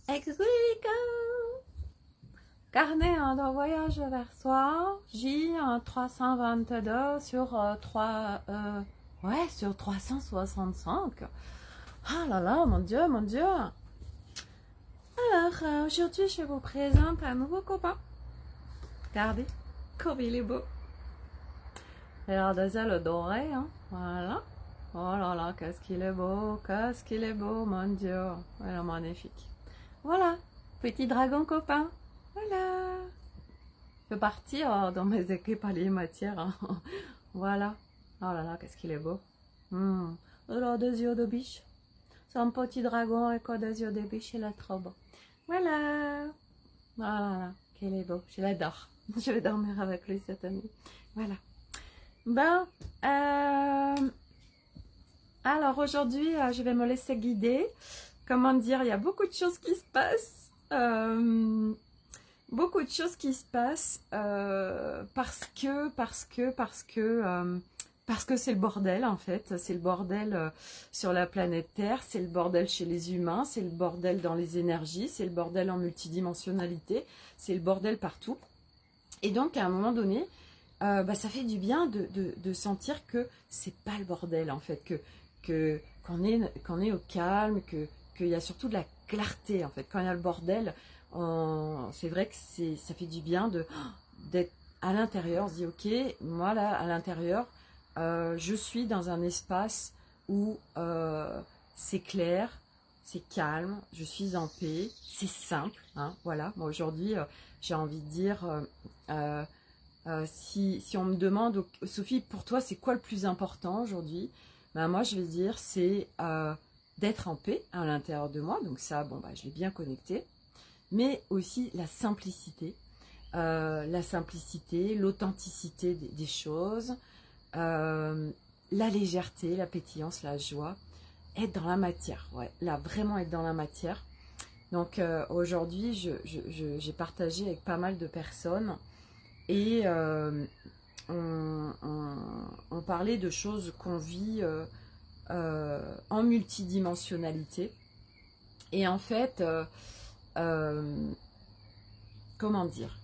Explica. Carnet de voyage vers soi, J 322 sur 365. Ah là là, mon Dieu, mon Dieu. Alors, aujourd'hui, je vous présente un nouveau copain. Regardez, comme il est beau. Regardez ça, le doré, hein. Voilà. Oh là là, qu'est-ce qu'il est beau, mon Dieu. Il est magnifique. Voilà, petit dragon copain. Voilà. Je peux partir dans mes équipes alimentaires. Hein. Voilà. Oh là là, qu'est-ce qu'il est beau. Il a des yeux de biche. C'est un petit dragon avec des yeux de biche, il est trop beau. Voilà. Voilà, qu'il est beau. Je l'adore. Je vais dormir avec lui cette nuit. Voilà. Ben, alors aujourd'hui, je vais me laisser guider. Comment dire, il y a beaucoup de choses qui se passent. Beaucoup de choses qui se passent parce que c'est le bordel en fait. C'est le bordel sur la planète Terre, c'est le bordel chez les humains, c'est le bordel dans les énergies, c'est le bordel en multidimensionnalité, c'est le bordel partout. Et donc à un moment donné, ça fait du bien de sentir que c'est pas le bordel en fait, qu'on est au calme, qu'il y a surtout de la clarté en fait. Quand il y a le bordel, c'est vrai que ça fait du bien d'être à l'intérieur. On se dit ok, moi là à l'intérieur, je suis dans un espace où c'est clair, c'est calme, je suis en paix, c'est simple. Hein, voilà, moi aujourd'hui j'ai envie de dire, si on me demande, Sophie, pour toi c'est quoi le plus important aujourd'hui, ben moi je vais dire c'est d'être en paix à l'intérieur de moi, donc ça bon je l'ai bien connecté, mais aussi la simplicité, l'authenticité des choses, la légèreté, la pétillance, la joie, être dans la matière, ouais, là vraiment être dans la matière. Donc aujourd'hui j'ai partagé avec pas mal de personnes et on parlait de choses qu'on vit en multidimensionnalité. Et en fait, comment dire,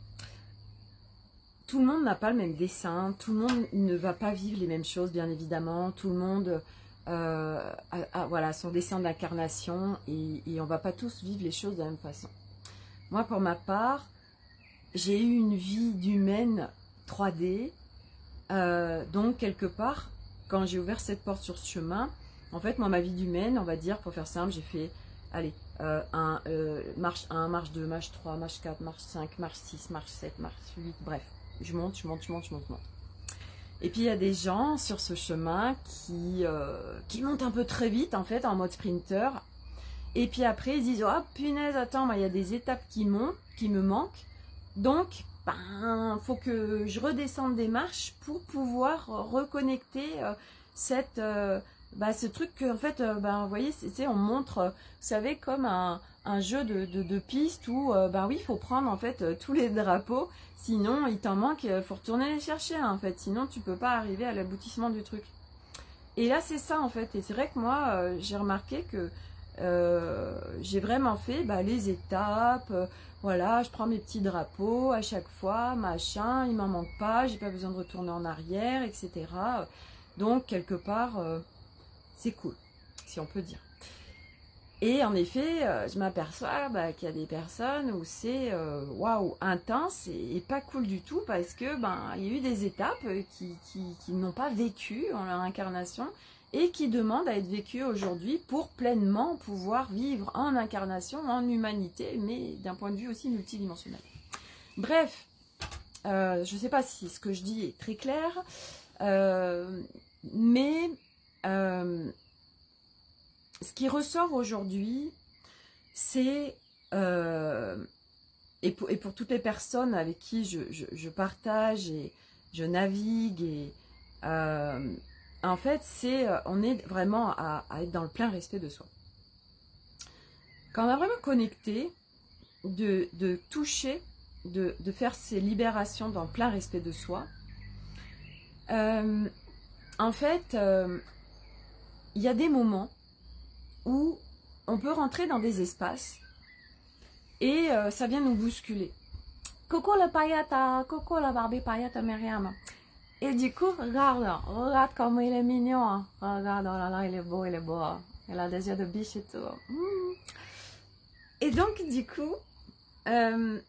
tout le monde n'a pas le même dessin, tout le monde ne va pas vivre les mêmes choses, bien évidemment. Tout le monde voilà, son dessin d'incarnation et on va pas tous vivre les choses de la même façon. Moi, pour ma part, j'ai eu une vie d'humaine 3D. Donc, quelque part, quand j'ai ouvert cette porte sur ce chemin, en fait, moi, ma vie d'humaine, on va dire, pour faire simple, j'ai fait, allez, marche 1, marche 2, marche 3, marche 4, marche 5, marche 6, marche 7, marche 8, bref. Je monte. Et puis, il y a des gens sur ce chemin qui montent un peu très vite, en fait, en mode sprinter. Et puis après, ils disent, oh punaise, attends, il y a des étapes qui me manquent. Donc, faut que je redescende des marches pour pouvoir reconnecter ce truc que en fait, vous voyez, on montre, vous savez, comme un jeu de piste où, oui, il faut prendre en fait tous les drapeaux, sinon il t'en manque, il faut retourner les chercher, hein, en fait, sinon tu peux pas arriver à l'aboutissement du truc. Et là, c'est ça en fait, et c'est vrai que moi, j'ai remarqué que j'ai vraiment fait les étapes, voilà, je prends mes petits drapeaux à chaque fois, machin, il m'en manque pas, j'ai pas besoin de retourner en arrière, etc. Donc quelque part, c'est cool, si on peut dire. Et en effet, je m'aperçois qu'il y a des personnes où c'est waouh, intense et pas cool du tout parce que il y a eu des étapes qui n'ont pas vécu en leur incarnation et qui demandent à être vécues aujourd'hui pour pleinement pouvoir vivre en incarnation, en humanité, mais d'un point de vue aussi multidimensionnel. Bref, je ne sais pas si ce que je dis est très clair, mais ce qui ressort aujourd'hui, c'est, et pour toutes les personnes avec qui je partage et je navigue, et en fait, on est vraiment à être dans le plein respect de soi. Quand on a vraiment connecté, de toucher, de faire ces libérations dans le plein respect de soi, en fait, il y a des moments où on peut rentrer dans des espaces Et ça vient nous bousculer. Coucou la paillette, coucou la Barbie paillette Myriam. Et du coup, regarde comme il est mignon. Hein. Regarde, oh là là, il est beau, il est beau. Hein. Il a des yeux de biche et tout. Et donc, du coup, quand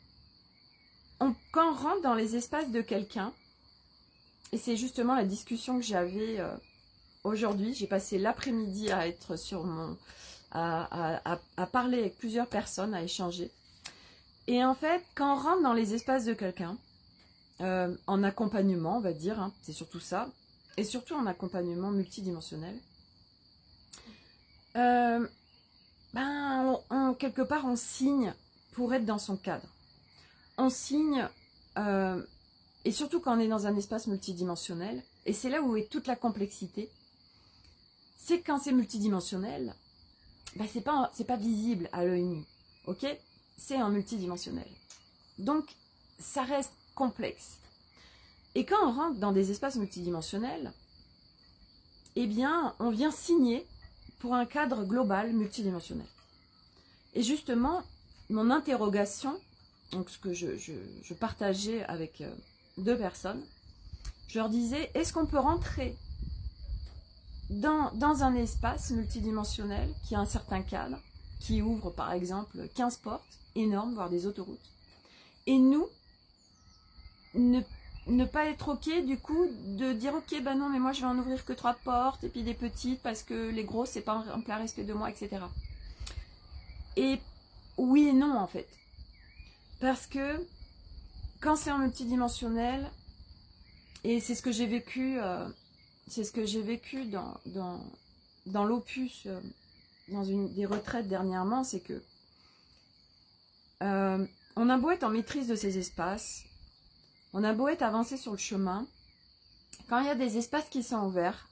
on rentre dans les espaces de quelqu'un, et c'est justement la discussion que j'avais aujourd'hui, j'ai passé l'après-midi à être sur mon... à parler avec plusieurs personnes, à échanger. Et en fait, quand on rentre dans les espaces de quelqu'un, en accompagnement, on va dire, hein, c'est surtout ça, et surtout en accompagnement multidimensionnel, quelque part, on signe pour être dans son cadre. On signe, et surtout quand on est dans un espace multidimensionnel, et c'est là où est toute la complexité, c'est quand c'est multidimensionnel, c'est pas visible à l'œil nu, ok? C'est en multidimensionnel. Donc, ça reste complexe. Et quand on rentre dans des espaces multidimensionnels, eh bien, on vient signer pour un cadre global multidimensionnel. Et justement, mon interrogation, donc ce que je partageais avec deux personnes, je leur disais, est-ce qu'on peut rentrer dans un espace multidimensionnel qui a un certain cadre, qui ouvre par exemple 15 portes énormes, voire des autoroutes, et nous, ne pas être ok du coup de dire ok non mais moi je vais en ouvrir que 3 portes et puis des petites parce que les grosses c'est pas en plein respect de moi, etc. Et oui et non en fait, parce que quand c'est en multidimensionnel, et c'est ce que j'ai vécu dans l'opus, dans une des retraites dernièrement, c'est que on a beau être en maîtrise de ces espaces, on a beau être avancé sur le chemin, quand il y a des espaces qui sont ouverts,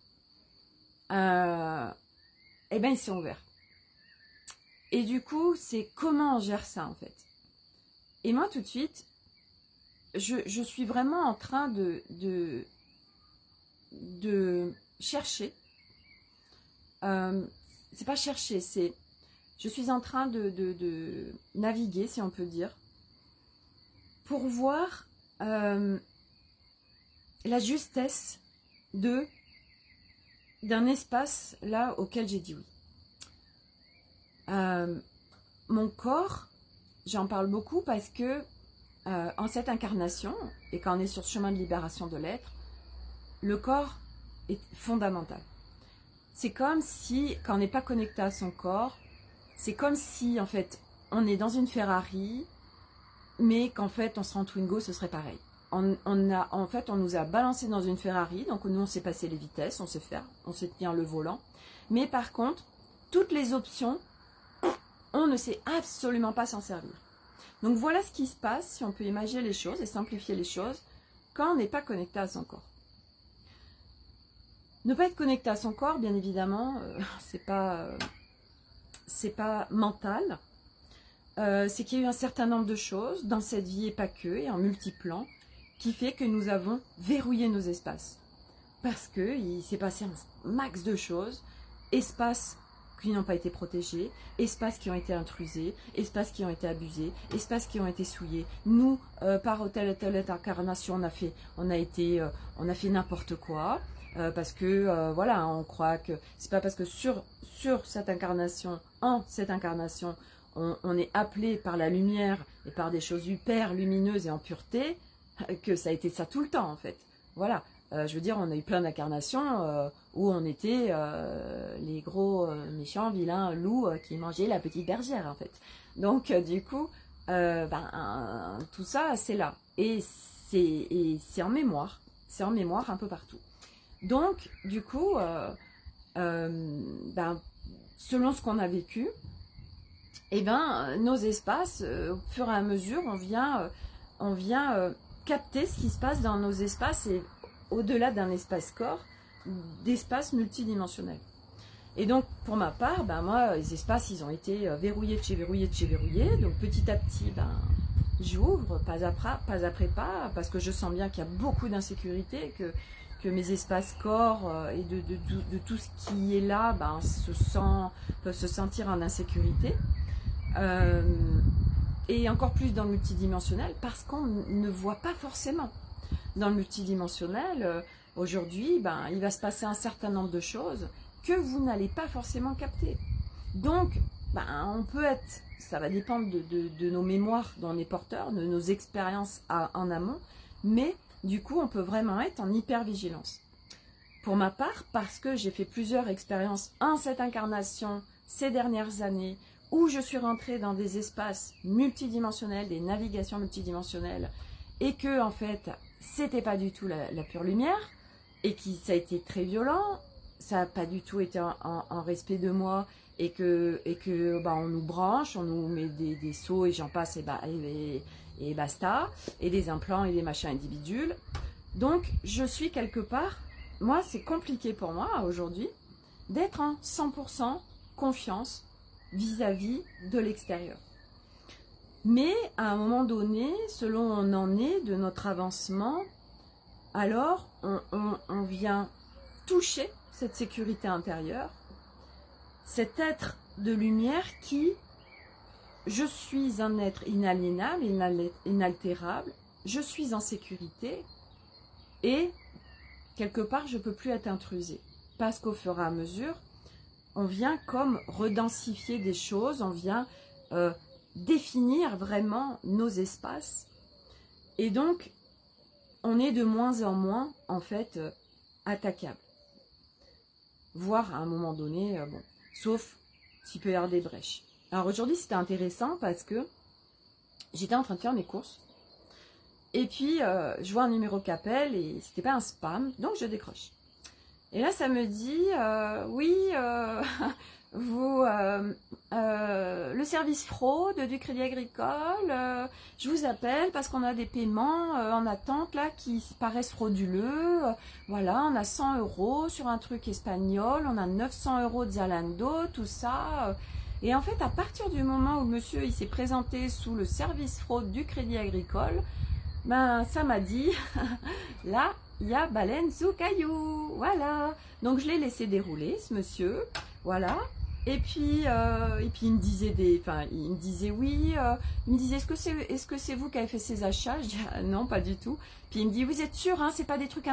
eh bien ils sont ouverts. Et du coup, c'est comment on gère ça en fait. Et moi tout de suite, je suis vraiment en train de chercher, c'est pas chercher, c'est je suis en train de naviguer, si on peut dire, pour voir la justesse d'un espace là auquel j'ai dit oui. Mon corps, j'en parle beaucoup parce que en cette incarnation, et quand on est sur le chemin de libération de l'être, le corps est fondamental. C'est comme si, quand on n'est pas connecté à son corps, c'est comme si en fait on est dans une Ferrari, mais qu'en fait on serait en Twingo, ce serait pareil. En fait, on nous a balancé dans une Ferrari, donc nous on sait passer les vitesses, on sait faire, on sait tenir le volant, mais par contre, toutes les options, on ne sait absolument pas s'en servir. Donc voilà ce qui se passe, si on peut imaginer les choses et simplifier les choses, quand on n'est pas connecté à son corps. Ne pas être connecté à son corps, bien évidemment, c'est pas mental. C'est qu'il y a eu un certain nombre de choses dans cette vie et pas que, et en multiplan, qui fait que nous avons verrouillé nos espaces. Parce qu'il s'est passé un max de choses, espaces qui n'ont pas été protégés, espaces qui ont été intrusés, espaces qui ont été abusés, espaces qui ont été souillés. Nous, par telle incarnation, on a fait n'importe quoi. Parce que voilà, on croit que c'est pas parce que sur cette incarnation, en cette incarnation, on est appelé par la lumière et par des choses hyper lumineuses et en pureté, que ça a été ça tout le temps en fait. Voilà, je veux dire, on a eu plein d'incarnations où on était les gros méchants vilains loups qui mangeaient la petite bergère en fait. Donc du coup, tout ça c'est là et c'est en mémoire, un peu partout. Donc, du coup, selon ce qu'on a vécu, nos espaces, au fur et à mesure, on vient capter ce qui se passe dans nos espaces et au-delà d'un espace corps, d'espaces multidimensionnels. Et donc, pour ma part, moi, les espaces, ils ont été verrouillés de chez verrouillés. Donc, petit à petit, j'ouvre, pas après pas, parce que je sens bien qu'il y a beaucoup d'insécurité, que mes espaces corps et de tout ce qui est là peuvent se sentir en insécurité. et encore plus dans le multidimensionnel, parce qu'on ne voit pas forcément. Dans le multidimensionnel, aujourd'hui, ben, il va se passer un certain nombre de choses que vous n'allez pas forcément capter. Donc, ben, on peut être, ça va dépendre de nos mémoires dont on est porteur, de nos expériences en amont, mais du coup, on peut vraiment être en hypervigilance. Pour ma part, parce que j'ai fait plusieurs expériences en cette incarnation ces dernières années, où je suis rentrée dans des espaces multidimensionnels, des navigations multidimensionnelles, et que en fait, c'était pas du tout la pure lumière, et que ça a été très violent, ça n'a pas du tout été en respect de moi, et que bah, on nous branche, on nous met des seaux et j'en passe, et basta, et des implants et des machins individuels. Donc, je suis quelque part, moi, c'est compliqué pour moi aujourd'hui d'être en 100% confiance vis-à-vis de l'extérieur. Mais à un moment donné, selon où on en est de notre avancement, alors on vient toucher cette sécurité intérieure, cet être de lumière qui, je suis un être inaliénable, inaltérable, je suis en sécurité et quelque part je ne peux plus être intrusée. Parce qu'au fur et à mesure, on vient comme redensifier des choses, on vient définir vraiment nos espaces. Et donc, on est de moins en moins, en fait, attaquable. Voire à un moment donné, bon, sauf s'il peut y avoir des brèches. Alors aujourd'hui, c'était intéressant parce que j'étais en train de faire mes courses. Et puis, je vois un numéro qui appelle et c'était pas un spam, donc je décroche. Et là, ça me dit, oui, vous, le service fraude du Crédit Agricole, je vous appelle parce qu'on a des paiements en attente là qui paraissent frauduleux. Voilà, on a 100 € sur un truc espagnol, on a 900 € de Zalando, tout ça. Et en fait, à partir du moment où le monsieur il s'est présenté sous le service fraude du Crédit Agricole, ben ça m'a dit, là, il y a baleine sous caillou, voilà. Donc je l'ai laissé dérouler, ce monsieur, voilà. Et puis il me disait il me disait oui, il me disait est-ce que c'est vous qui avez fait ces achats? Je dis ah, non, pas du tout. Puis il me dit vous êtes sûr, hein, c'est pas des trucs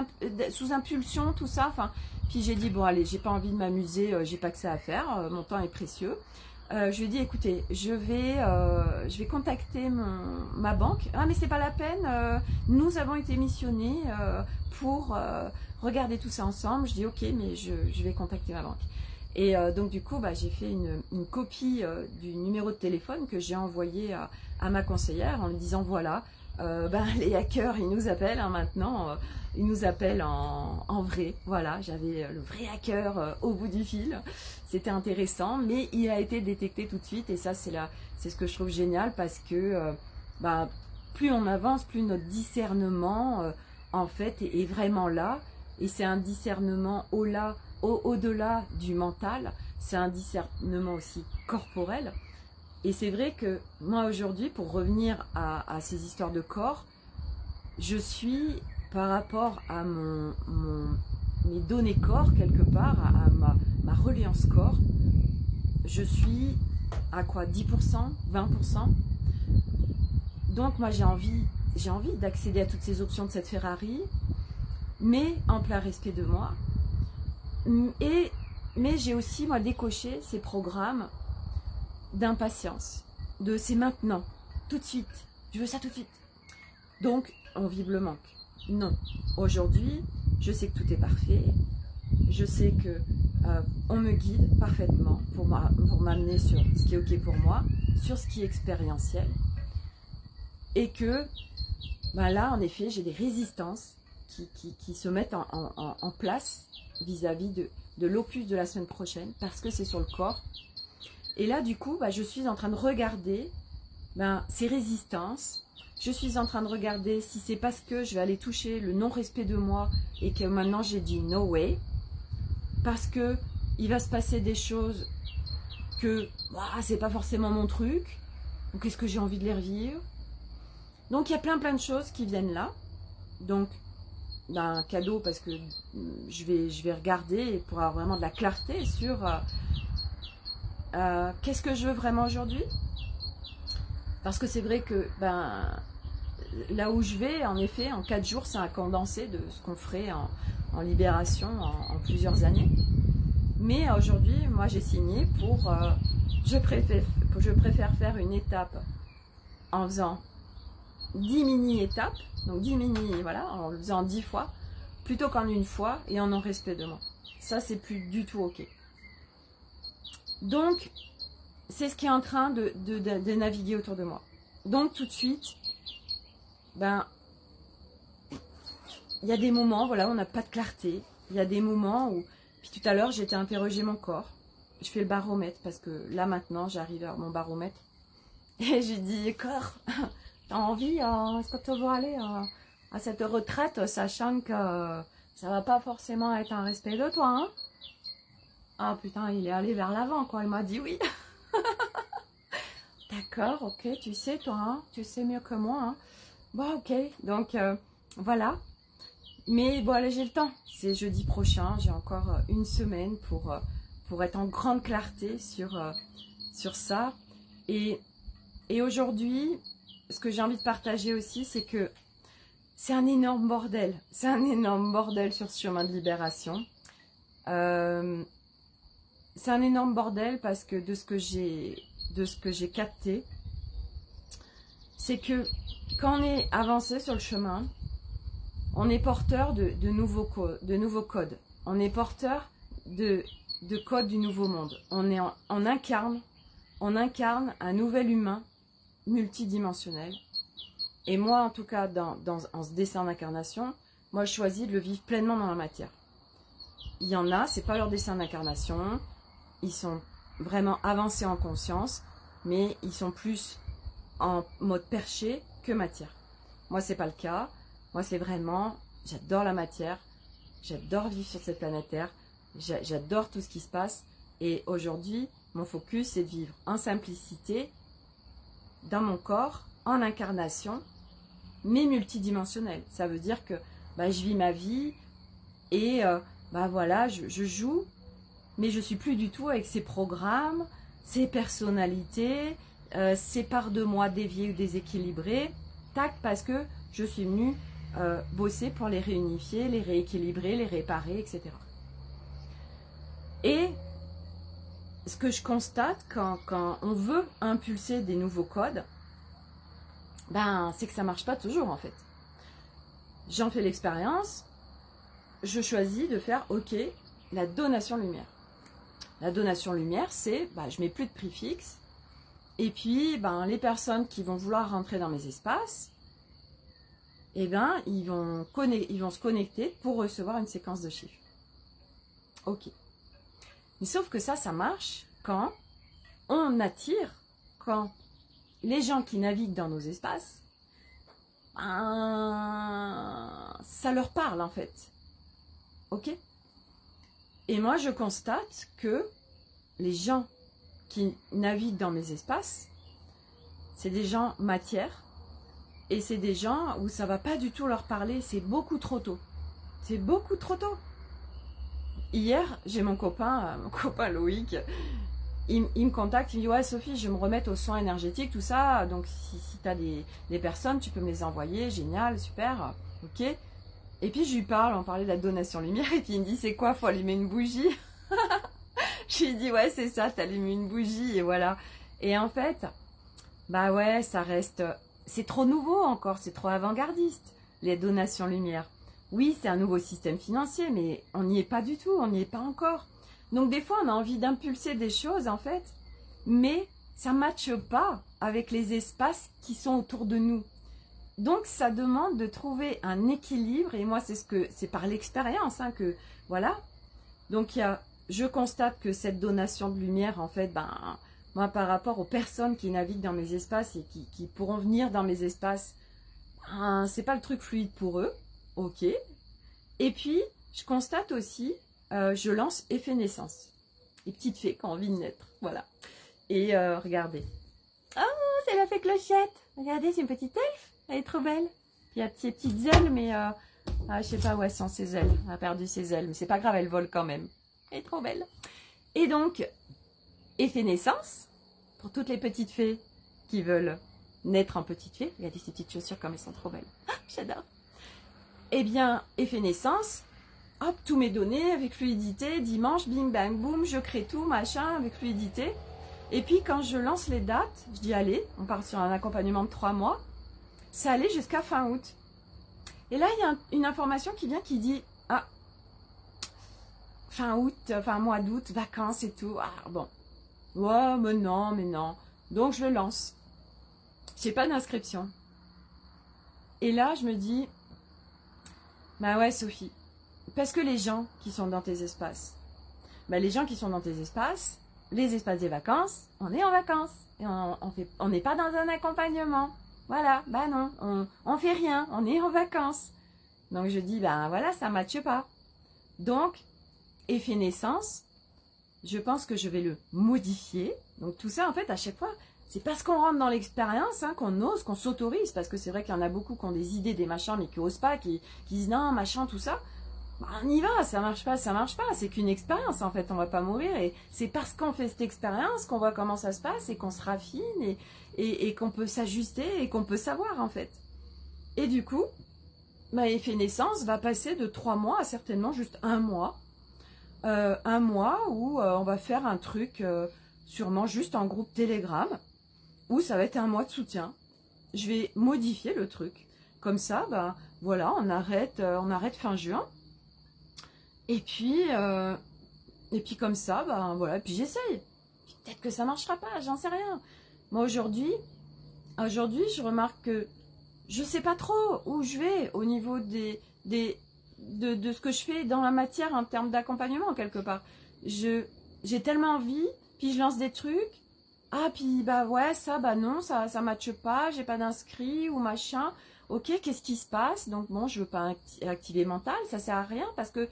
sous impulsion, tout ça. Enfin, puis j'ai dit bon allez, j'ai pas envie de m'amuser, j'ai pas que ça à faire, mon temps est précieux. Je lui ai dit écoutez, je vais contacter ma banque. Ah mais c'est pas la peine, nous avons été missionnés pour regarder tout ça ensemble. Je dis ok, mais je vais contacter ma banque. Et donc du coup, bah, j'ai fait une copie du numéro de téléphone que j'ai envoyé à ma conseillère en lui disant voilà, les hackers ils nous appellent hein, maintenant, ils nous appellent en vrai. Voilà, j'avais le vrai hacker au bout du fil. C'était intéressant, mais il a été détecté tout de suite et ça c'est ce que je trouve génial parce que plus on avance, plus notre discernement en fait est vraiment là et c'est un discernement au-delà du mental, c'est un discernement aussi corporel. Et c'est vrai que moi aujourd'hui, pour revenir à ces histoires de corps, je suis par rapport à mes données corps quelque part, à ma reliance corps, je suis à quoi 10%, 20%. Donc moi j'ai envie d'accéder à toutes ces options de cette Ferrari, mais en plein respect de moi. Mais j'ai aussi moi décoché ces programmes d'impatience, de c'est maintenant, tout de suite, je veux ça tout de suite. Donc on vibre le manque. Non, aujourd'hui, je sais que tout est parfait, je sais que on me guide parfaitement pour m'amener sur ce qui est ok pour moi, sur ce qui est expérientiel, et que là en effet j'ai des résistances qui se mettent en place vis-à-vis de l'opus de la semaine prochaine, parce que c'est sur le corps. Et là, du coup, je suis en train de regarder ces résistances. Je suis en train de regarder si c'est parce que je vais aller toucher le non-respect de moi et que maintenant j'ai dit no way. Parce que il va se passer des choses que c'est pas forcément mon truc. Donc, est-ce que j'ai envie de les revivre? Donc, il y a plein de choses qui viennent là. Donc, un cadeau parce que je vais regarder pour avoir vraiment de la clarté sur qu'est-ce que je veux vraiment aujourd'hui. Parce que c'est vrai que ben, là où je vais, en effet, en 4 jours, c'est un condensé de ce qu'on ferait en libération en plusieurs années. Mais aujourd'hui, moi j'ai signé pour... je préfère faire une étape en faisant 10 mini-étapes, donc 10 mini, voilà, en le faisant 10 fois, plutôt qu'en une fois et en non-respect de moi. Ça, c'est plus du tout OK. Donc, c'est ce qui est en train de naviguer autour de moi. Donc, tout de suite, ben, il y a des moments, voilà, où on n'a pas de clarté. Il y a des moments où... Puis tout à l'heure, j'étais interrogé mon corps. Je fais le baromètre parce que là, maintenant, j'arrive à mon baromètre. Et j'ai dit, corps, t'as envie, est-ce que tu veux aller à cette retraite, sachant que ça va pas forcément être un respect de toi, hein? Ah putain, il est allé vers l'avant, quoi. Il m'a dit oui. D'accord, ok, tu sais, toi, hein, tu sais mieux que moi, hein. Bon, ok, donc voilà. Mais bon, allez, j'ai le temps. C'est jeudi prochain, j'ai encore une semaine pour être en grande clarté sur ça. Et aujourd'hui, ce que j'ai envie de partager aussi, c'est que c'est un énorme bordel. C'est un énorme bordel sur ce chemin de libération. C'est un énorme bordel parce que de ce que j'ai capté, c'est que quand on est avancé sur le chemin, on est porteur de nouveaux codes. On est porteur de codes du nouveau monde. On incarne un nouvel humain multidimensionnel. Et moi, en tout cas, en ce dessin d'incarnation, moi, je choisis de le vivre pleinement dans la matière. Il y en a, c'est pas leur dessin d'incarnation. Ils sont vraiment avancés en conscience, mais ils sont plus en mode perché que matière. Moi, c'est pas le cas. Moi, c'est vraiment, j'adore la matière, j'adore vivre sur cette planète Terre, j'adore tout ce qui se passe. Et aujourd'hui, mon focus, c'est de vivre en simplicité, dans mon corps, en incarnation, mais multidimensionnelle. Ça veut dire que bah, je vis ma vie et bah, voilà, je joue, mais je ne suis plus du tout avec ces programmes, ces personnalités, ces parts de moi déviées ou déséquilibrées, tac, parce que je suis venue bosser pour les réunifier, les rééquilibrer, les réparer, etc. Et ce que je constate quand on veut impulser des nouveaux codes, ben, c'est que ça ne marche pas toujours en fait. J'en fais l'expérience, je choisis de faire OK, la donation lumière. La donation lumière, c'est, ben, je mets plus de prix fixe, et puis ben, les personnes qui vont vouloir rentrer dans mes espaces, eh ben, ils vont se connecter pour recevoir une séquence de chiffres. OK. Mais sauf que ça marche quand on attire, quand les gens qui naviguent dans nos espaces, ça leur parle en fait. OK? Et moi, je constate que les gens qui naviguent dans mes espaces, c'est des gens matière, et c'est des gens où ça ne va pas du tout leur parler, c'est beaucoup trop tôt. C'est beaucoup trop tôt. Hier, j'ai mon copain Loïc, il me contacte, il me dit « Ouais Sophie, je vais me remettre aux soins énergétiques, tout ça, donc si tu as des personnes, tu peux me les envoyer, génial, super, ok ?» Et puis je lui parle, on parlait de la donation lumière, et puis il me dit « C'est quoi, faut allumer une bougie ?» Je lui dis « Ouais, c'est ça, t'allumes une bougie, et voilà. » Et en fait, bah ouais, ça reste... C'est trop nouveau encore, c'est trop avant-gardiste, les donations lumière. Oui, c'est un nouveau système financier, mais on n'y est pas du tout, on n'y est pas encore. Donc des fois, on a envie d'impulser des choses, en fait, mais ça ne matche pas avec les espaces qui sont autour de nous. Donc, ça demande de trouver un équilibre, et moi, c'est par l'expérience, hein, que, voilà. Donc, je constate que cette donation de lumière, en fait, ben, moi, par rapport aux personnes qui naviguent dans mes espaces et qui pourront venir dans mes espaces, ben, c'est pas le truc fluide pour eux. Ok. Et puis, je constate aussi, je lance effet naissance. Les petites fées qui ont envie de naître. Voilà. Et regardez. Oh, c'est la fée Clochette. Regardez, c'est une petite elfe. Elle est trop belle. Puis il y a ses petites ailes, mais je sais pas où elles sont ses ailes. Elle a perdu ses ailes, mais c'est pas grave, elle vole quand même. Elle est trop belle. Et donc, effet naissance, pour toutes les petites fées qui veulent naître en petite fée. Regardez ces petites chaussures comme elles sont trop belles. Ah, j'adore. Eh bien, effet naissance, hop, tout m'est donné avec fluidité. Dimanche, bing, bang, boum, je crée tout, machin, avec fluidité. Et puis, quand je lance les dates, je dis, allez, on part sur un accompagnement de 3 mois. Ça allait jusqu'à fin août. Et là, il y a une information qui vient qui dit, ah, fin août, fin mois d'août, vacances et tout. Ah, bon. Ouais, mais non, mais non. Donc, je le lance. J'ai pas d'inscription. Et là, je me dis, bah ouais, Sophie, parce que les gens qui sont dans tes espaces, bah les gens qui sont dans tes espaces, les espaces des vacances, on est en vacances. Et on n'est pas dans un accompagnement. Voilà, bah non, on fait rien, on est en vacances. Donc je dis, ben voilà, ça ne matche pas. Donc, effet naissance, je pense que je vais le modifier. Donc tout ça, en fait, à chaque fois, c'est parce qu'on rentre dans l'expérience hein, qu'on ose, qu'on s'autorise. Parce que c'est vrai qu'il y en a beaucoup qui ont des idées, des machins, mais qui n'osent pas, qui disent non, machin, tout ça. Bah, on y va, ça marche pas. C'est qu'une expérience, en fait, on va pas mourir. Et c'est parce qu'on fait cette expérience qu'on voit comment ça se passe et qu'on se raffine et qu'on peut s'ajuster et qu'on peut savoir, en fait. Et du coup, bah, effet naissance va passer de 3 mois à certainement juste 1 mois. 1 mois où on va faire un truc sûrement juste en groupe Telegram où ça va être un mois de soutien. Je vais modifier le truc. Comme ça, bah, voilà, on arrête fin juin. Et puis comme ça, bah, voilà, puis j'essaye. Peut-être que ça marchera pas, j'en sais rien. Moi aujourd'hui, je remarque que je sais pas trop où je vais au niveau de ce que je fais dans la matière en termes d'accompagnement quelque part. J'ai tellement envie, puis je lance des trucs. Ah, puis bah ouais, ça, bah non, ça matche pas, j'ai pas d'inscrit ou machin. Ok, qu'est-ce qui se passe? Donc bon, je veux pas activer mental, ça sert à rien parce que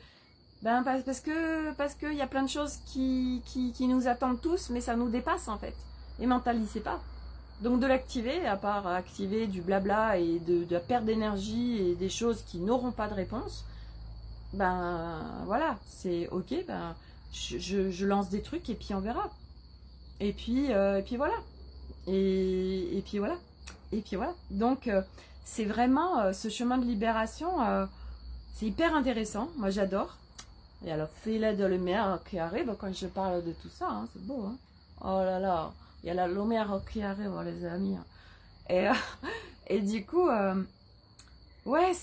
parce que y a plein de choses qui nous attendent tous, mais ça nous dépasse en fait. Et mental, il sait pas. Donc de l'activer, à part activer du blabla et de la perte d'énergie et des choses qui n'auront pas de réponse, ben voilà, c'est ok, ben je lance des trucs et puis on verra. Et puis voilà. Et puis voilà. Et puis voilà. Donc c'est vraiment ce chemin de libération, c'est hyper intéressant. Moi j'adore. Il y a le filet de lumière qui arrive quand je parle de tout ça, hein, c'est beau. Hein. Oh là là, il y a la lumière qui arrive, les amis. Et du coup, ouais,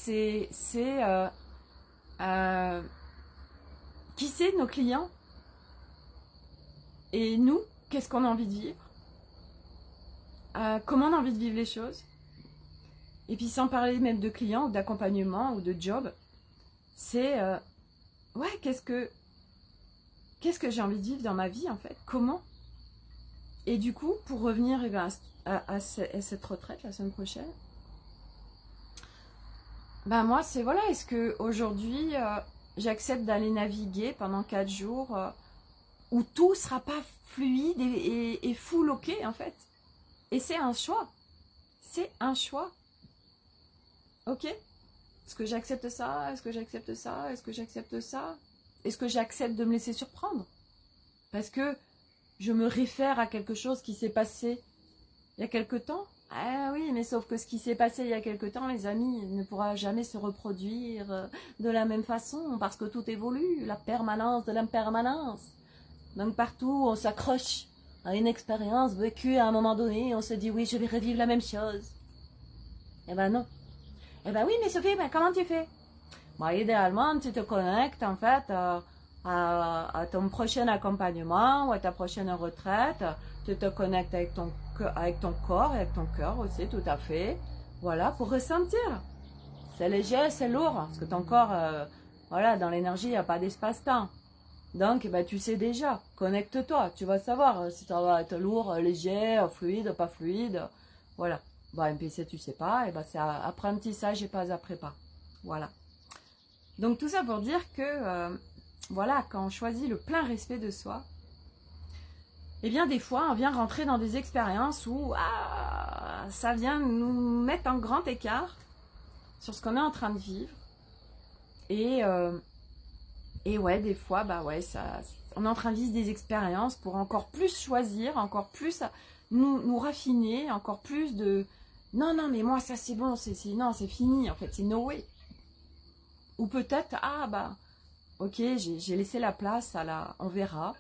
qui c'est nos clients? Et nous, qu'est-ce qu'on a envie de vivre? Comment on a envie de vivre les choses? Et puis sans parler même de clients ou d'accompagnement ou de job, c'est ouais, qu'est-ce que j'ai envie de vivre dans ma vie en fait? Comment? Et du coup, pour revenir eh ben, à cette retraite la semaine prochaine, ben moi c'est voilà, est-ce que aujourd'hui j'accepte d'aller naviguer pendant 4 jours où tout sera pas fluide et full ok en fait? Et c'est un choix. C'est un choix. Ok? Est-ce que j'accepte ça? Est-ce que j'accepte ça? Est-ce que j'accepte ça? Est-ce que j'accepte de me laisser surprendre? Parce que je me réfère à quelque chose qui s'est passé il y a quelque temps. Ah oui, mais sauf que ce qui s'est passé il y a quelque temps, les amis, ne pourra jamais se reproduire de la même façon parce que tout évolue, la permanence de l'impermanence. Donc partout, on s'accroche à une expérience vécue à un moment donné, on se dit oui, je vais revivre la même chose. Eh ben non. Eh ben oui, mais Sophie, ben comment tu fais? Bah, idéalement, tu te connectes en fait à ton prochain accompagnement ou à ta prochaine retraite. Tu te connectes avec ton corps et avec ton cœur aussi, tout à fait. Voilà, pour ressentir. C'est léger, c'est lourd, parce que ton corps, voilà, dans l'énergie, il n'y a pas d'espace-temps. Donc, ben, tu sais déjà, connecte-toi, tu vas savoir si ça va être lourd, léger, fluide, pas fluide. Voilà. Bon, et puis si tu sais pas, et ben, c'est apprentissage et pas après pas. Voilà. Donc tout ça pour dire que, voilà, quand on choisit le plein respect de soi, eh bien des fois on vient rentrer dans des expériences où ça vient nous mettre en grand écart sur ce qu'on est en train de vivre. Et ouais, des fois, bah ouais, on est en train de vivre des expériences pour encore plus choisir, encore plus nous raffiner encore plus de non, non, mais moi ça c'est bon, non, c'est fini, en fait, c'est no way. Ou peut-être, ah bah, ok, j'ai laissé la place à la, on verra.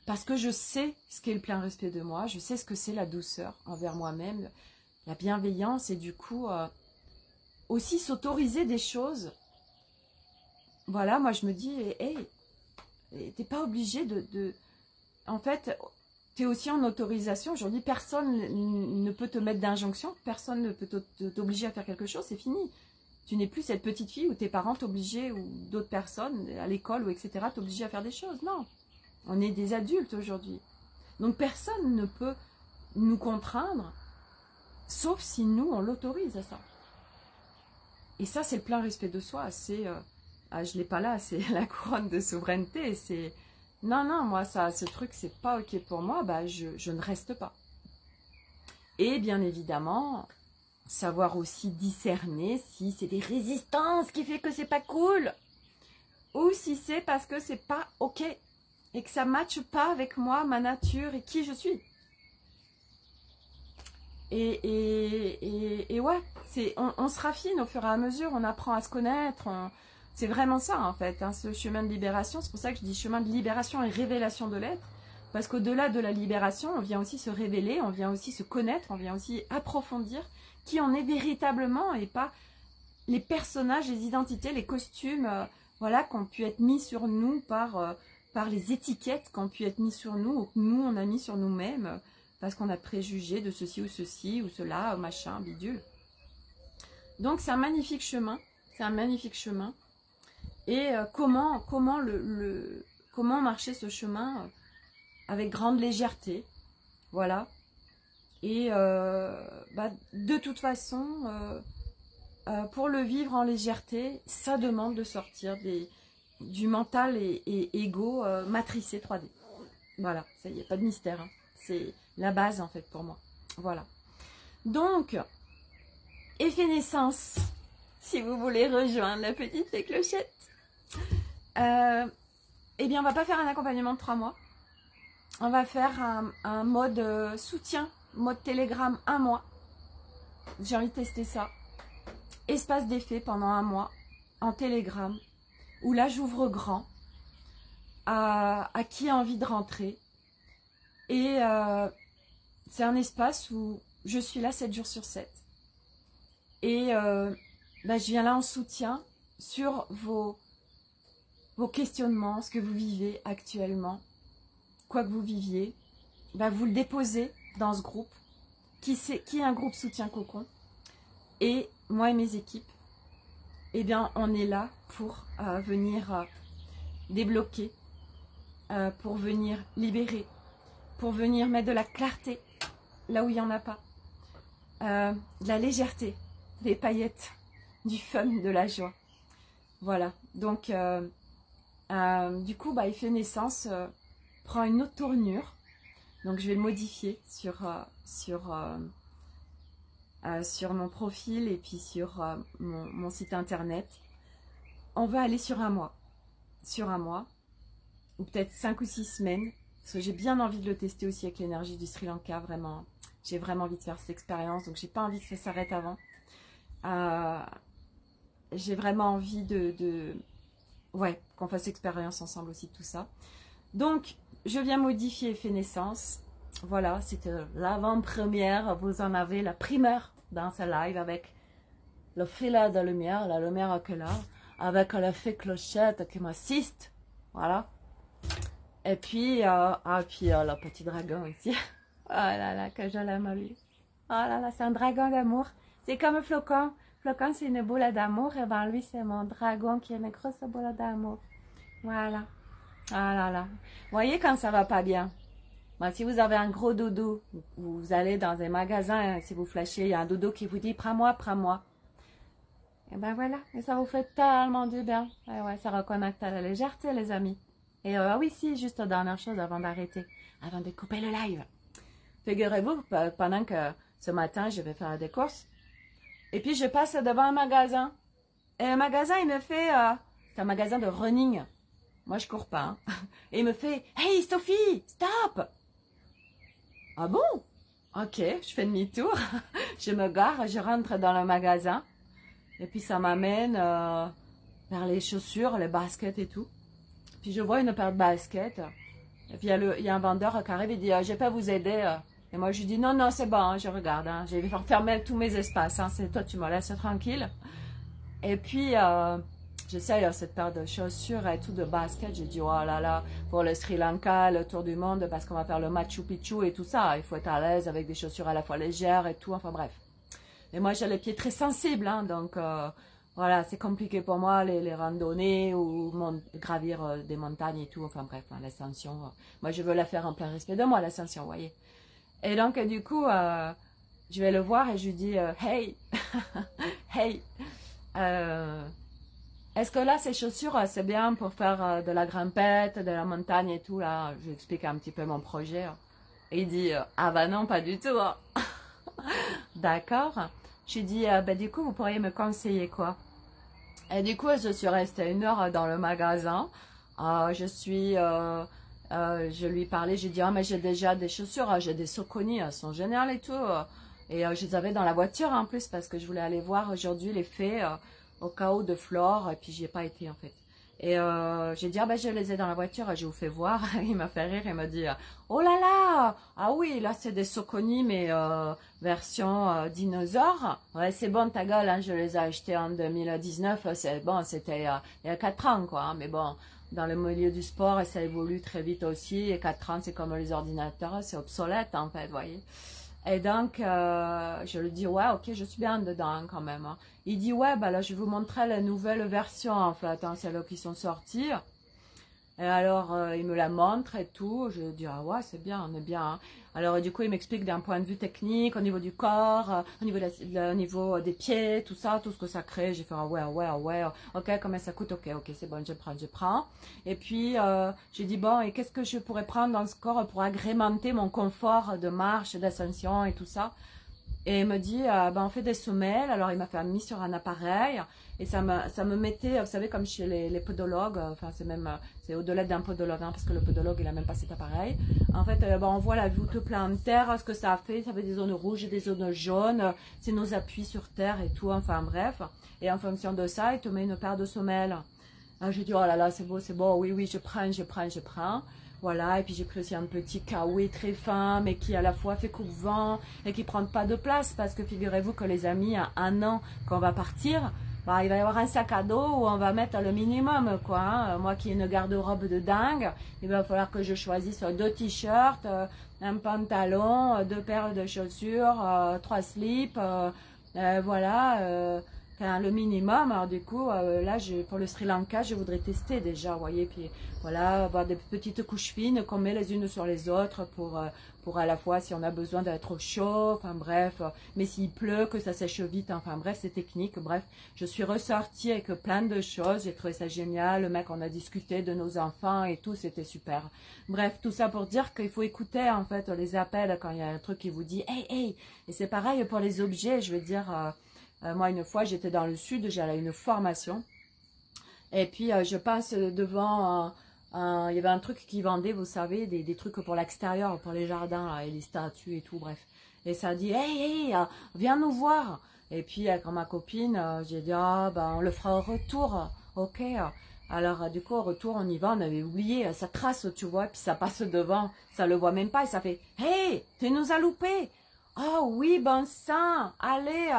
Parce que je sais ce qu'est le plein respect de moi, je sais ce que c'est la douceur envers moi-même, la bienveillance, et du coup, aussi s'autoriser des choses. Voilà, moi je me dis, hey, t'es pas obligé En fait, t'es aussi en autorisation. Aujourd'hui, personne ne peut te mettre d'injonction, personne ne peut t'obliger à faire quelque chose, c'est fini. Tu n'es plus cette petite fille où tes parents t'obligeaient, ou d'autres personnes, à l'école, ou etc., t'obligeaient à faire des choses. Non, on est des adultes aujourd'hui. Donc personne ne peut nous contraindre, sauf si nous, on l'autorise à ça. Et ça, c'est le plein respect de soi. C'est, je l'ai pas là, c'est la couronne de souveraineté. C'est, non, non, moi, ça, ce truc, c'est pas ok pour moi, bah, je ne reste pas. Et bien évidemment, savoir aussi discerner si c'est des résistances qui fait que c'est pas cool, ou si c'est parce que c'est pas ok, et que ça ne matche pas avec moi, ma nature et qui je suis. Et ouais, on se raffine au fur et à mesure, on apprend à se connaître, c'est vraiment ça en fait, hein, ce chemin de libération. C'est pour ça que je dis chemin de libération et révélation de l'être, parce qu'au-delà de la libération, on vient aussi se révéler, on vient aussi se connaître, on vient aussi approfondir qui on est véritablement, et pas les personnages, les identités, les costumes, voilà, qui ont pu être mis sur nous par les étiquettes qui ont pu être mis sur nous, ou que nous on a mis sur nous-mêmes, parce qu'on a préjugé de ceci ou cela, machin, bidule. Donc c'est un magnifique chemin, c'est un magnifique chemin. Et comment marcher ce chemin avec grande légèreté, voilà. Et de toute façon, pour le vivre en légèreté, ça demande de sortir du mental et égo matricé 3D. Voilà, ça y est, pas de mystère, hein. C'est la base en fait pour moi. Voilà. Donc, effet naissance, si vous voulez rejoindre la petite fée clochette. Eh bien, on va pas faire un accompagnement de 3 mois. On va faire un mode soutien, mode Telegram 1 mois. J'ai envie de tester ça. Espace d'effet pendant 1 mois en Telegram, où là j'ouvre grand à qui a envie de rentrer. Et c'est un espace où je suis là 7 jours sur 7. Et je viens là en soutien sur vos questionnements, ce que vous vivez actuellement. Quoi que vous viviez, vous le déposez dans ce groupe, qui est un groupe soutien cocon. Et moi et mes équipes, eh bien, on est là pour venir débloquer, pour venir libérer, pour venir mettre de la clarté là où il n'y en a pas, de la légèreté, des paillettes, du fun, de la joie. Voilà, donc du coup, effet naissance prend une autre tournure, donc je vais le modifier sur mon profil et puis sur mon site internet. On va aller sur 1 mois, ou peut-être 5 ou 6 semaines, parce que j'ai bien envie de le tester aussi avec l'énergie du Sri Lanka, vraiment. J'ai vraiment envie de faire cette expérience, donc j'ai pas envie que ça s'arrête avant. J'ai vraiment envie qu'on fasse expérience ensemble aussi de tout ça. Donc, je viens modifier effet naissance. Voilà, c'était l'avant-première. Vous en avez la primeur dans ce live avec le filet de lumière, la lumière que là, avec la fée clochette qui m'assiste. Voilà. Et puis, le petit dragon ici. Oh là là, que je l'aime à lui. Oh là là, c'est un dragon d'amour. C'est comme Flocon. Flocon, c'est une boule d'amour. Et ben lui, c'est mon dragon qui est une grosse boule d'amour. Voilà. Ah là là. Vous voyez quand ça va pas bien. Si vous avez un gros dodo, vous allez dans un magasin, si vous flashez, il y a un dodo qui vous dit « Prends-moi, prends-moi ». Et ben voilà, et ça vous fait tellement du bien. Et ouais, ça reconnecte à la légèreté, les amis. Et oui, si, juste dernière chose avant d'arrêter, avant de couper le live. Figurez-vous, pendant que ce matin, je vais faire des courses, et puis je passe devant un magasin. Et le magasin, il me fait... c'est un magasin de running. Moi, je cours pas. Hein. Et il me fait « Hey, Sophie, stop !» Ah bon? Ok, je fais demi-tour, je me gare, je rentre dans le magasin et puis ça m'amène vers les chaussures, les baskets et tout. Puis je vois une paire de baskets et puis il y a un vendeur qui arrive et dit je peux vous aider. Et moi je lui dis non, non, c'est bon, hein, je regarde, hein, je vais faire fermer tous mes espaces, hein, c'est toi, tu me laisses tranquille. Et puis j'essaye cette paire de chaussures et tout de baskets. Je dis oh là là, pour le Sri Lanka, le tour du monde, parce qu'on va faire le Machu Picchu et tout ça, il faut être à l'aise avec des chaussures à la fois légères et tout, enfin bref. Et moi j'ai les pieds très sensibles, hein, donc voilà, c'est compliqué pour moi les randonnées ou gravir des montagnes et tout, enfin bref, hein, l'ascension. Moi je veux la faire en plein respect de moi, l'ascension, vous voyez. Et donc du coup, je vais le voir et je lui dis hey, hey, euh, est-ce que là ces chaussures c'est bien pour faire de la grimpette, de la montagne et tout là? Je lui explique un petit peu mon projet. Et il dit ah bah non, pas du tout, hein. D'accord. Je lui dis bah du coup vous pourriez me conseiller quoi? Et du coup je suis restée 1 heure dans le magasin. Je lui parlais, j'ai dit ah mais j'ai déjà des chaussures, j'ai des Saucony, elles sont géniales et tout. Et je les avais dans la voiture en plus parce que je voulais aller voir aujourd'hui les fées au cas où de Flore et puis j'y ai pas été en fait. Et j'ai dit ah ben je les ai dans la voiture, je vous fais voir. Il m'a fait rire, il m'a dit oh là là, ah oui là c'est des Saucony mais version dinosaure. Ouais c'est bon ta gueule, hein, je les ai achetés en 2019, c'est bon c'était il y a 4 ans quoi, hein, mais bon dans le milieu du sport et ça évolue très vite aussi et 4 ans c'est comme les ordinateurs, c'est obsolète en fait, vous voyez. Et donc, je lui dis, ouais, ok, je suis bien dedans quand même, hein. Il dit, ouais, bah là, je vais vous montrer la nouvelle version, en fait, hein, celles qui sont sorties. Et alors, il me la montre et tout. Je dis, ah ouais, c'est bien, on est bien, hein. Alors, du coup, il m'explique d'un point de vue technique, au niveau du corps, au niveau des pieds, tout ça, tout ce que ça crée. J'ai fait, ah ouais, ouais, ouais, ok, combien ça coûte? Ok, ok, c'est bon, je prends, je prends. Et puis, j'ai dit, bon, et qu'est-ce que je pourrais prendre dans ce corps pour agrémenter mon confort de marche, d'ascension et tout ça? Et il me dit, ben, on fait des semelles. Alors, il m'a fait mis sur un appareil. Et ça me mettait, vous savez, comme chez les podologues. Enfin, c'est même, c'est au-delà d'un podologue, hein, parce que le podologue, il n'a même pas cet appareil. En fait, ben, on voit la voûte plantaire, ce que ça fait. Ça fait des zones rouges et des zones jaunes. C'est nos appuis sur terre et tout. Enfin, bref. Et en fonction de ça, il te met une paire de semelles. J'ai dit, oh là là, c'est beau. Oui, oui, je prends, je prends, je prends. Voilà, et puis j'ai pris aussi un petit kawaii très fin, mais qui à la fois fait coupe-vent et qui prend pas de place, parce que figurez-vous que les amis, à 1 an qu'on va partir, bah, il va y avoir un sac à dos où on va mettre le minimum, quoi, hein. Moi qui ai une garde-robe de dingue, il va falloir que je choisisse 2 t-shirts, un pantalon, 2 paires de chaussures, 3 slips, voilà, enfin, le minimum. Alors du coup, là, pour le Sri Lanka, je voudrais tester déjà, vous voyez, puis voilà, avoir des petites couches fines qu'on met les unes sur les autres pour à la fois si on a besoin d'être au chaud, enfin bref, mais s'il pleut, que ça sèche vite, enfin bref, c'est technique, bref. Je suis ressortie avec plein de choses, j'ai trouvé ça génial, le mec, on a discuté de nos enfants et tout, c'était super. Bref, tout ça pour dire qu'il faut écouter en fait les appels quand il y a un truc qui vous dit « Hey, hey !» Et c'est pareil pour les objets, je veux dire, moi une fois j'étais dans le sud, j'allais à une formation, et puis je passe devant... il y avait un truc qui vendait, vous savez, des trucs pour l'extérieur, pour les jardins, là, et les statues et tout, bref. Et ça dit, hey, hey, viens nous voir. Et puis, avec ma copine, j'ai dit, ah, ben, on le fera au retour, ok. Alors, du coup, au retour, on y va, on avait oublié, ça trace, tu vois, puis ça passe devant, ça le voit même pas, et ça fait, hey, tu nous as loupé. Oh oui, bon sang, allez,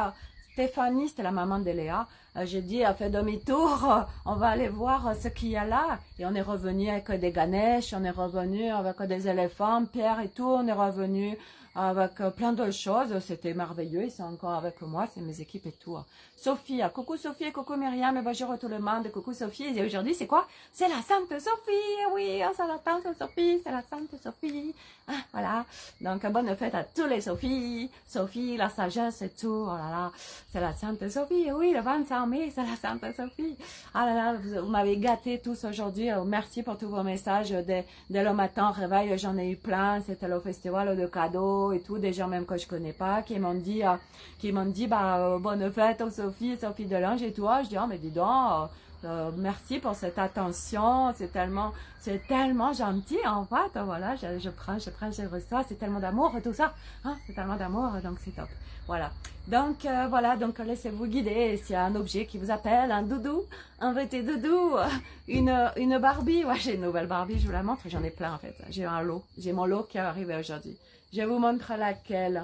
Stéphanie, c'était la maman de Léa, j'ai dit, fait demi-tour, on va aller voir ce qu'il y a là. Et on est revenu avec des Ganesh, on est revenu avec des éléphants, Pierre et tout, on est revenu avec plein de choses. C'était merveilleux, ils sont encore avec moi, c'est mes équipes et tout. Sophie, coucou Sophie, coucou Myriam, et bonjour tout le monde, coucou Sophie. Et aujourd'hui, c'est quoi? C'est la Sainte Sophie, oui, c'est la Sainte Sophie, c'est la Sainte Sophie. Ah, voilà, donc bonne fête à tous les Sophie, Sophie, la sagesse et tout, oh là là, c'est la Sainte Sophie, oui, le 25 mai, c'est la Sainte Sophie. Ah là là, vous m'avez gâté tous aujourd'hui, merci pour tous vos messages, dès le matin, au réveil, j'en ai eu plein, c'était le festival de cadeaux et tout, des gens même que je connais pas, qui m'ont dit, bah, bonne fête aux Sophie, Sophie Delange et toi, je dis, oh mais dis donc, merci pour cette attention, c'est tellement gentil en fait, voilà, je prends, je reçois, c'est tellement d'amour et tout ça, hein, c'est tellement d'amour, donc c'est top, voilà. Donc voilà, donc laissez-vous guider, s'il y a un objet qui vous appelle, un doudou, un petit doudou, une Barbie, ouais, j'ai une nouvelle Barbie, je vous la montre, j'en ai plein en fait, j'ai un lot, j'ai mon lot qui est arrivé aujourd'hui. Je vous montre laquelle.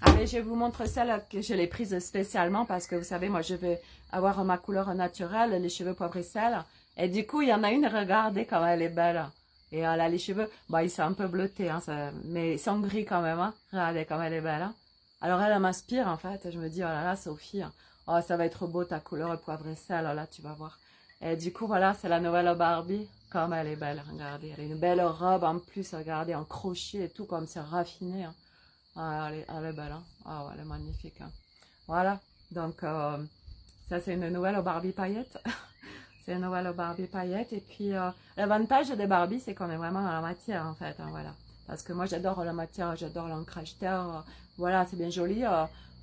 Allez, je vous montre celle que je l'ai prise spécialement parce que vous savez, moi je vais avoir ma couleur naturelle, les cheveux poivre et sel. Et du coup, il y en a une, regardez comme elle est belle. Et elle a les cheveux, bah, ils sont un peu bleutés, hein, mais ils sont gris quand même. Hein. Regardez comme elle est belle. Hein. Alors elle m'inspire en fait. Je me dis, oh là là, Sophie, oh, ça va être beau ta couleur poivre et sel, oh là, tu vas voir. Et du coup, voilà, c'est la nouvelle Barbie. Comme elle est belle, regardez. Elle a une belle robe en plus, regardez, en crochet et tout, comme c'est raffiné. Hein. Ah, elle est belle, hein. Ah, ouais, elle est magnifique. Hein. Voilà, donc ça c'est une nouvelle Barbie paillette. C'est une nouvelle Barbie paillette. Et puis l'avantage des Barbies, c'est qu'on est vraiment dans la matière en fait. Hein, voilà. Parce que moi j'adore la matière, j'adore l'ancrage terre. Voilà, c'est bien joli.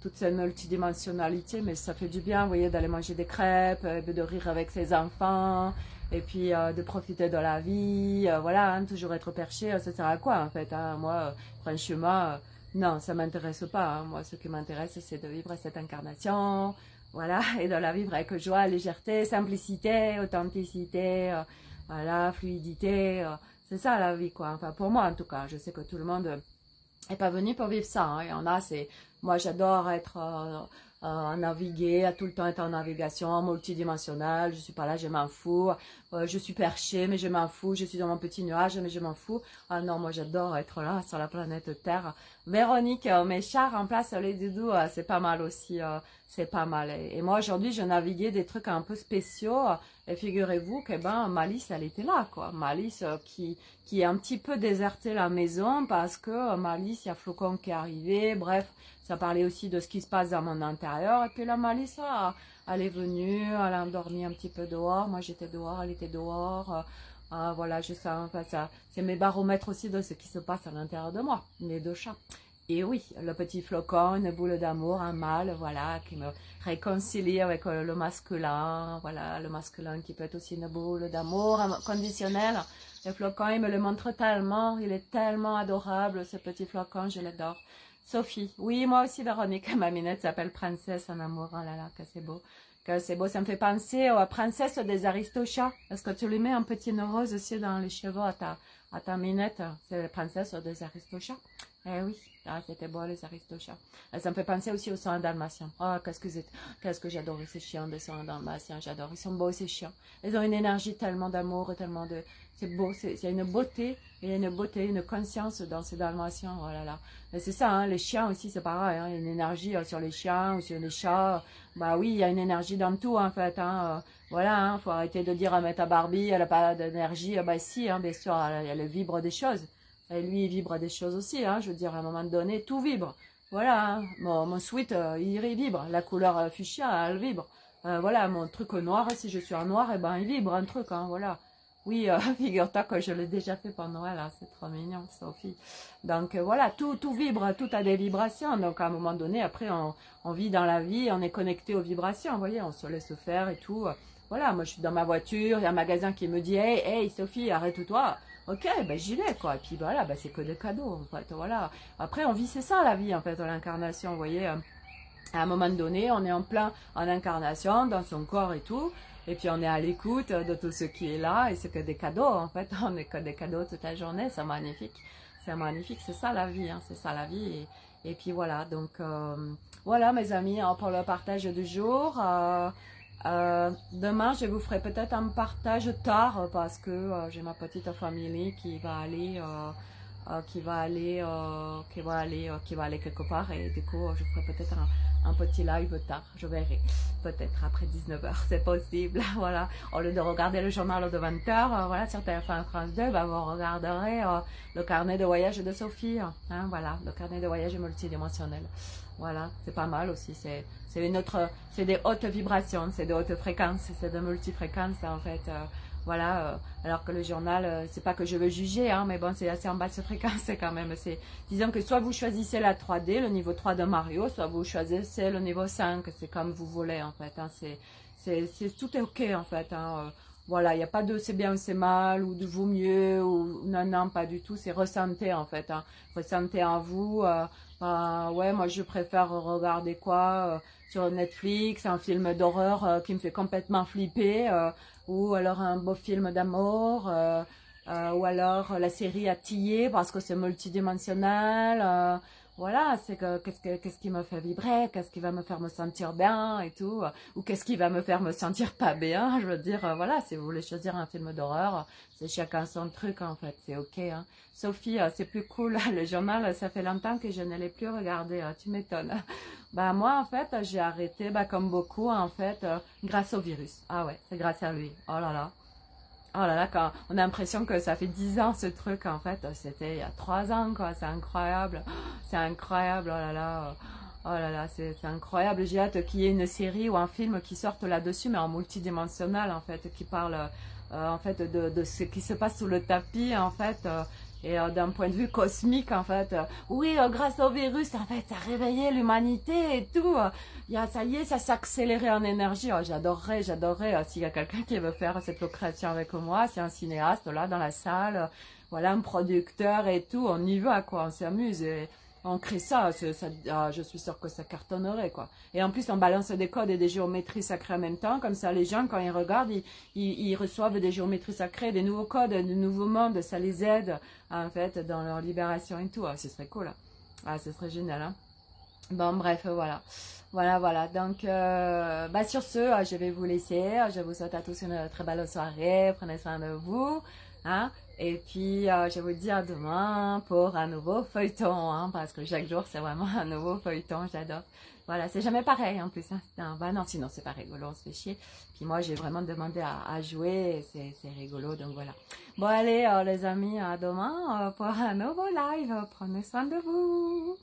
Toute cette multidimensionnalité, mais ça fait du bien, vous voyez, d'aller manger des crêpes, de rire avec ses enfants. Et puis de profiter de la vie. Voilà, hein, toujours être perché, ça sert à quoi en fait hein. Moi, franchement. Non, ça ne m'intéresse pas. Hein. Moi, ce qui m'intéresse, c'est de vivre cette incarnation, voilà, et de la vivre avec joie, légèreté, simplicité, authenticité, voilà, fluidité. C'est ça la vie, quoi. Enfin, pour moi, en tout cas, je sais que tout le monde n'est pas venu pour vivre ça. Hein. Il y en a, c'est... Moi, j'adore être... naviguer, à tout le temps être en navigation multidimensionnelle, je suis pas là, je m'en fous, je suis perché, mais je m'en fous, je suis dans mon petit nuage, mais je m'en fous. Ah non, moi j'adore être là, sur la planète Terre. Véronique, mes chats remplacent les doudous, c'est pas mal aussi, c'est pas mal. Et moi aujourd'hui, je naviguais des trucs un peu spéciaux, et figurez-vous que ben, Malice, elle était là, quoi. Malice qui a un petit peu déserté la maison, parce que Malice, il y a Flocon qui est arrivé, bref, ça parlait aussi de ce qui se passe dans mon intérieur. Et puis la Malice, elle est venue, elle a dormi un petit peu dehors. Moi, j'étais dehors, elle était dehors. Voilà, je sens, enfin, ça, c'est mes baromètres aussi de ce qui se passe à l'intérieur de moi, mes deux chats. Et oui, le petit flocon, une boule d'amour, un mâle, voilà, qui me réconcilie avec le masculin. Voilà, le masculin qui peut être aussi une boule d'amour conditionnelle. Le flocon, il me le montre tellement, il est tellement adorable, ce petit flocon, je l'adore. Sophie, oui, moi aussi, Véronique, ma minette s'appelle Princesse en amour, oh là là, que c'est beau. Que c'est beau, ça me fait penser aux princesses des Aristochats. Est-ce que tu lui mets un petit nœud rose aussi dans les cheveux à ta minette? C'est les princesses des Aristochats. Eh oui, ah, c'était beau les Aristochats. Et ça me fait penser aussi aux soins dalmatiens. Oh, qu'est-ce que j'adore ces chiens des soins dalmatiens, j'adore. Ils sont beaux ces chiens. Ils ont une énergie tellement d'amour, tellement de... C'est beau, il y a une beauté, une conscience dans ces dalmatiens, oh là là. Et c'est ça, hein, les chiens aussi, c'est pareil, hein, il y a une énergie sur les chiens ou sur les chats. Bah oui, il y a une énergie dans tout, en fait, hein. Voilà, hein, faut arrêter de dire, mais ta Barbie, elle n'a pas d'énergie. Bah si, hein, bien sûr, elle vibre des choses. Et lui, il vibre des choses aussi, hein, je veux dire, à un moment donné, tout vibre. Voilà, hein, mon sweat, il vibre. La couleur fuchsia, elle vibre. Voilà, mon truc noir, si je suis en noir, eh ben, il vibre un truc, hein, voilà. Oui, figure-toi que je l'ai déjà fait pour Noël, hein, c'est trop mignon, Sophie. Donc voilà, tout vibre, tout a des vibrations. Donc à un moment donné, après, on vit dans la vie, on est connecté aux vibrations, vous voyez, on se laisse faire et tout. Voilà, moi je suis dans ma voiture, il y a un magasin qui me dit, hey Sophie, arrête-toi. Ok, ben j'y vais, quoi. Et puis voilà, ben, c'est que des cadeaux, en fait, voilà. Après, on vit, c'est ça la vie, en fait, l'incarnation, vous voyez. À un moment donné, on est en plein en incarnation, dans son corps et tout. Et puis on est à l'écoute de tout ce qui est là, et c'est que des cadeaux, en fait, on est que des cadeaux toute la journée, c'est magnifique, c'est ça la vie, hein, c'est ça la vie, et puis voilà, donc voilà mes amis, pour le partage du jour, demain je vous ferai peut-être un partage tard, parce que j'ai ma petite famille qui va aller quelque part, et du coup je ferai peut-être un petit live tard, je verrai, peut-être après 19h, c'est possible, voilà, au lieu de regarder le journal de 20h, voilà, sur TF1 France 2, bah, vous regarderez le carnet de voyage de Sophie, hein, voilà, le carnet de voyage multidimensionnel, voilà, c'est pas mal aussi, c'est des hautes vibrations, c'est de hautes fréquences, c'est de multifréquences, en fait, voilà, alors que le journal, c'est pas que je veux juger, hein, mais bon, c'est assez en basse fréquence quand même. Disons que soit vous choisissez la 3D, le niveau 3 de Mario, soit vous choisissez le niveau 5, c'est comme vous voulez en fait. Hein, tout est ok en fait. Hein. Voilà, il n'y a pas de c'est bien ou c'est mal, ou de vaut mieux, ou non, non, pas du tout. C'est ressentez en fait. Hein. Ressentez en vous. Ouais, moi je préfère regarder quoi sur Netflix, un film d'horreur qui me fait complètement flipper, ou alors un beau film d'amour, ou alors la série Attillé parce que c'est multidimensionnel. Voilà, c'est que qu'est-ce qui me fait vibrer, qu'est-ce qui va me faire me sentir bien et tout, ou qu'est-ce qui va me faire me sentir pas bien. Je veux dire, voilà, si vous voulez choisir un film d'horreur, c'est chacun son truc en fait, c'est ok. Hein. Sophie, c'est plus cool, le journal, ça fait longtemps que je ne l'ai plus regardé, tu m'étonnes. Bah moi en fait, j'ai arrêté, bah comme beaucoup en fait, grâce au virus. Ah ouais, c'est grâce à lui. Oh là là. Oh là là, quand on a l'impression que ça fait 10 ans ce truc, en fait, c'était il y a 3 ans, quoi, c'est incroyable, c'est incroyable, oh là là, c'est incroyable, j'ai hâte qu'il y ait une série ou un film qui sorte là-dessus, mais en multidimensionnel, en fait, qui parle, en fait, de ce qui se passe sous le tapis, en fait, et d'un point de vue cosmique, en fait. Oui, grâce au virus, en fait, ça a réveillé l'humanité et tout. Ça y est, ça s'est accéléré en énergie. Oh, j'adorerais, s'il y a quelqu'un qui veut faire cette co-création avec moi, c'est un cinéaste, là, dans la salle, voilà, un producteur et tout, on y va, quoi, on s'amuse et on crée ça, je suis sûre que ça cartonnerait, quoi. Et en plus, on balance des codes et des géométries sacrées en même temps, comme ça, les gens, quand ils regardent, ils reçoivent des géométries sacrées, des nouveaux codes, des nouveaux mondes, ça les aide, en fait, dans leur libération et tout. Ah, ce serait cool, hein. Ah, ce serait génial, hein. Bon, bref, voilà. Voilà. Donc, bah, sur ce, je vais vous laisser. Je vous souhaite à tous une très belle soirée. Prenez soin de vous. Hein. Et puis, je vous dis à demain pour un nouveau feuilleton. Hein, parce que chaque jour, c'est vraiment un nouveau feuilleton. J'adore. Voilà, c'est jamais pareil en plus. Hein. Bah non, sinon, c'est pas rigolo. On se fait chier. Puis moi, j'ai vraiment demandé à jouer. C'est rigolo. Donc voilà. Bon, allez, les amis, à demain pour un nouveau live. Prenez soin de vous.